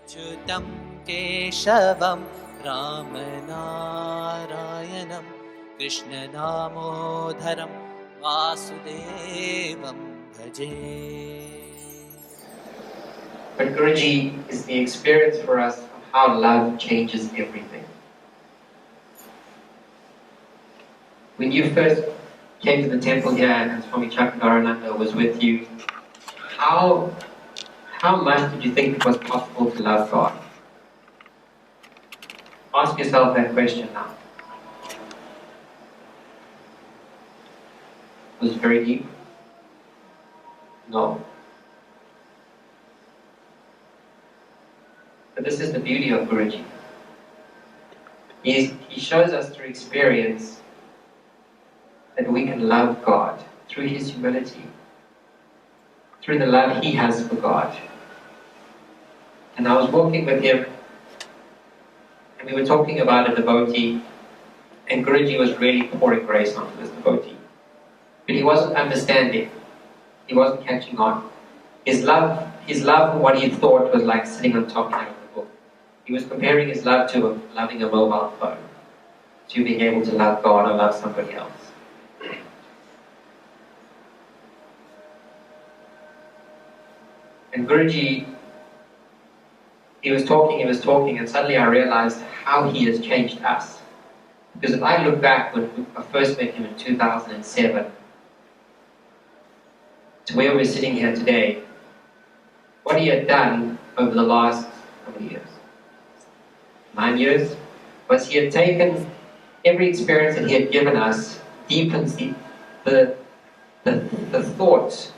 Achyutam Keshavam Ramanarayanam Krishna Damodharam Vasudevam Bhaje. But Guruji is the experience for us of how love changes everything. When you first came to the temple here and Swami Vishwadhaanamjayananda was with you, how much did you think it was possible to love God? Ask yourself that question now. Was it very deep? No. But this is the beauty of Guruji. He shows us through experience that we can love God through His humility, through the love He has for God. And I was walking with him, and we were talking about a devotee, and Guruji was really pouring grace onto this devotee. But he wasn't understanding. He wasn't catching on. His love for what he thought was like sitting on top of the book. He was comparing his love to loving a mobile phone, to being able to love God or love somebody else. And Guruji, he was talking, and suddenly I realized how he has changed us. Because if I look back when I first met him in 2007, to where we're sitting here today, what he had done over the last, how many years? 9 years, was he had taken every experience that he had given us, deepens the thoughts,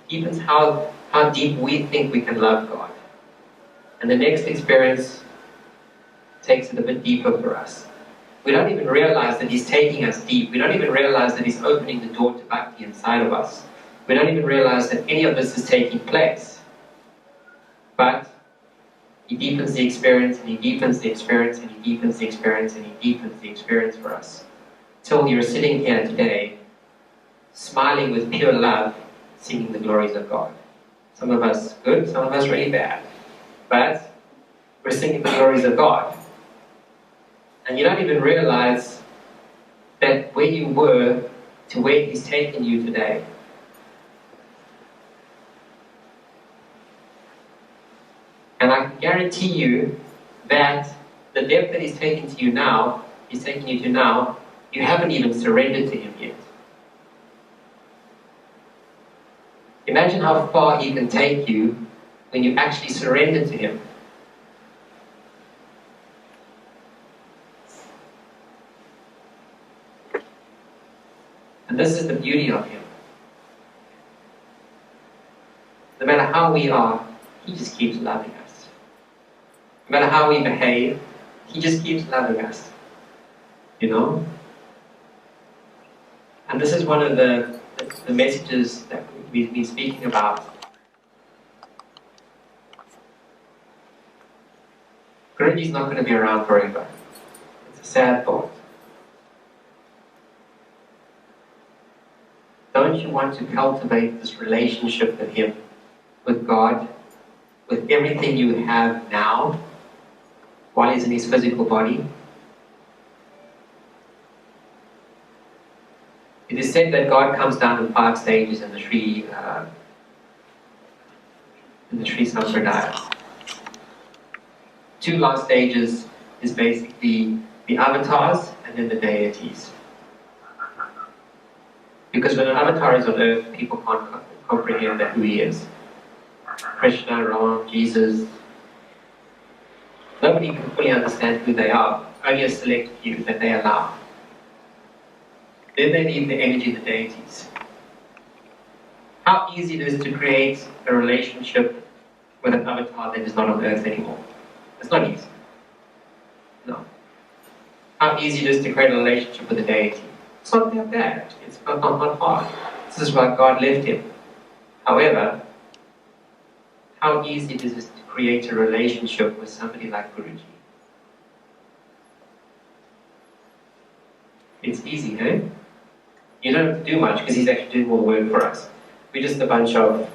deepens how deep we think we can love God. And the next experience takes it a bit deeper for us. We don't even realize that he's taking us deep. We don't even realize that he's opening the door to bhakti inside of us. We don't even realize that any of this is taking place. But he deepens the experience, and he deepens the experience, and he deepens the experience, and he deepens the experience for us. Till you're sitting here today, smiling with pure love, singing the glories of God. Some of us good, some of us really bad. But we're singing the glories of God. And you don't even realize that where you were to where he's taken you today. And I can guarantee you that the depth that he's taking you to now, you haven't even surrendered to him yet. Imagine how far he can take you when you actually surrender to him. And this is the beauty of him. No matter how we are, he just keeps loving us. No matter how we behave, he just keeps loving us. You know? And this is one of the messages that we've been speaking about. Guruji's not going to be around forever. It's a sad thought. Don't you want to cultivate this relationship with him, with God, with everything you have now, while he's in his physical body? It is said that God comes down in 5 stages in the Sri Sampradaya. 2 last stages is basically the avatars and then the deities. Because when an avatar is on earth, people can't comprehend that who he is. Krishna, Ram, Jesus. Nobody can fully understand who they are. Only a select few that they allow. Then they need the energy of the deities. How easy it is to create a relationship with an avatar that is not on earth anymore. It's not easy. No. How easy it is to create a relationship with a deity. It's not that bad. It's not hard. This is why God left him. However, how easy it is to create a relationship with somebody like Guruji. It's easy, eh? You don't have to do much because he's actually doing more work for us. We're just a bunch of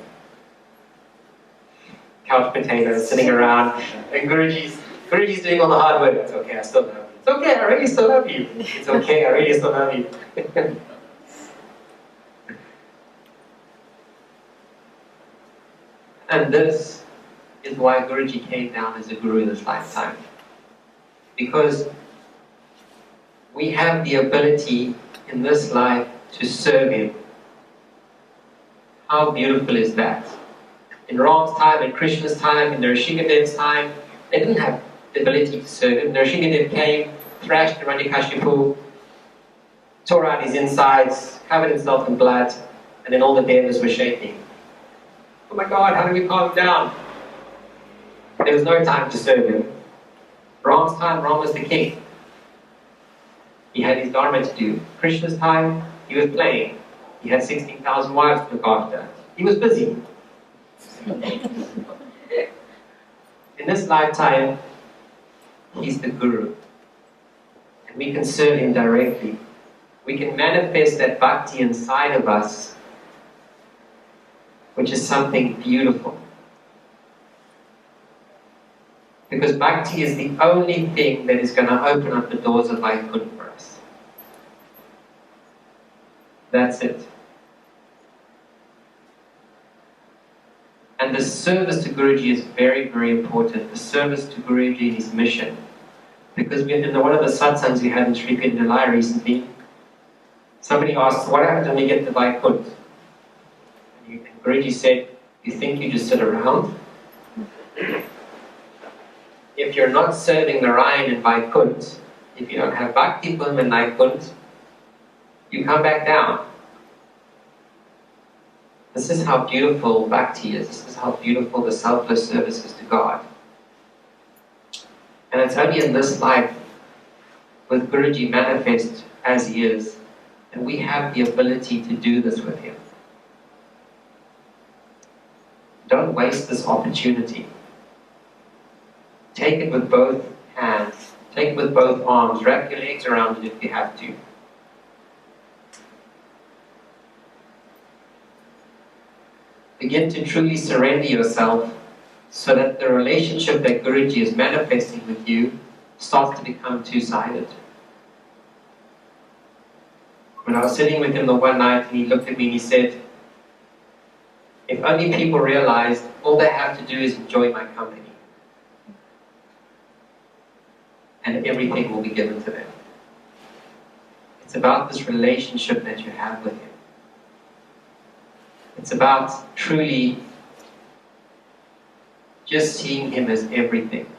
couch potatoes sitting around And Guruji's doing all the hard work. It's okay, I still love you. It's okay, I really still love you. It's okay, I really still love you. And this is why Guruji came down as a guru in this lifetime. Because we have the ability in this life to serve him. How beautiful is that? In Ram's time, in Krishna's time, in Nrsingadev's time, they didn't have the ability to serve him. Nrsingadev came, thrashed Hiranyakashipu, tore out his insides, covered himself in blood, and then all the devas were shaking. Oh my God, how do we calm him down? There was no time to serve him. Ram's time, Ram was the king. He had his dharma to do. Krishna's time, he was playing. He had 16,000 wives to look after. He was busy. In this lifetime, he's the guru. And we can serve him directly. We can manifest that bhakti inside of us, which is something beautiful. Because bhakti is the only thing that is going to open up the doors of Vaikuntha for us. That's it. And the service to Guruji is very, very important. The service to Guruji and his mission. Because in one of the satsangs we had in Sri Pindalaya recently, somebody asked, what happens when we get to Vaikuntha? And Guruji said, you think you just sit around? If you're not serving Narayan in Vaikuntha, if you don't have Bhakti Purma in Vaikuntha, you come back down. This is how beautiful Bhakti is. This is how beautiful the selfless service is to God. And it's only in this life, with Guruji manifest as he is, that we have the ability to do this with him. Don't waste this opportunity. Take it with both hands. Take it with both arms. Wrap your legs around it if you have to. Begin to truly surrender yourself so that the relationship that Guruji is manifesting with you starts to become two-sided. When I was sitting with him the one night and he looked at me and he said, if only people realized all they have to do is enjoy my company and everything will be given to them. It's about this relationship that you have with him. It's about truly just seeing him as everything.